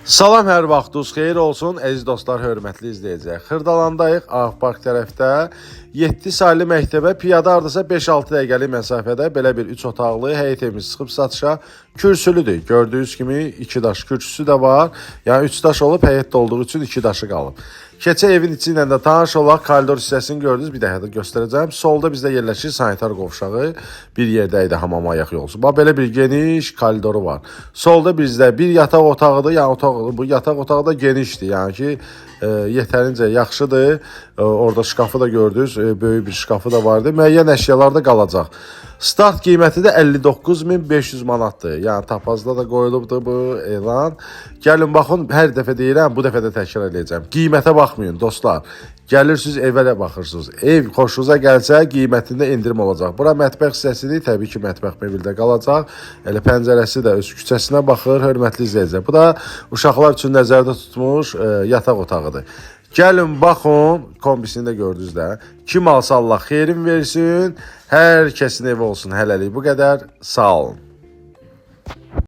Salam, hər vaxtınız xeyir olsun, əziz dostlar, hörmətli izləyəcək. Xırdalandayıq, Ağpark tərəfdə 7 saylı məktəbə piyada hardasa 5-6 dəqiqəlik məsafədə belə bir 3 otaqlı həyət evimiz çıxıb satışa. Kürsülüdür. Gördüyünüz kimi 2 daş kürsüsü də var. Yəni 3 daş olub, həyətdə olduğu üçün 2 daşı qalıb. Keçə evin içi ilə də tanış olaq, koridor hissəsini gördünüz, bir dəfə də göstərəcəm. Solda bizdə yerləşir sanitar qovşağı, bir yerdə idi hamam ayaq yolcusu. Bax, belə bir geniş koridoru var. Solda bizdə bir yataq otağıdır, yəni bu yataq otağı da genişdir, yəni ki, yetərincə yaxşıdır. Orada şkafı da gördünüz, böyük bir şkafı da vardı. Müəyyən əşyalar da qalacaq. Start qiyməti də 59.500 manatdır. Yəni tapazda da qoyulubdur bu elan. Gəlin baxın, hər dəfə deyirəm, bu dəfə də təkrar edəcəm. Qiymətə baxmayın dostlar. Gəlirsiniz, evə də baxırsınız. Ev xoşunuza gəlsə, qiymətində indirim olacaq. Bura mətbəx hissəsidir, təbii ki, mətbəx mebeldə qalacaq. Elə pəncərəsi də öz küçəsinə baxır, hörmətli izləyicilər. Bu da uşaqlar üçün nəzərdə tutmuş yataq otağıdır. Gəlin baxın, kombisini də gördünüz də. Kim alsa Allah xeyrin versin, hər kəsin evi olsun. Hələlik bu qədər. Sağ olun.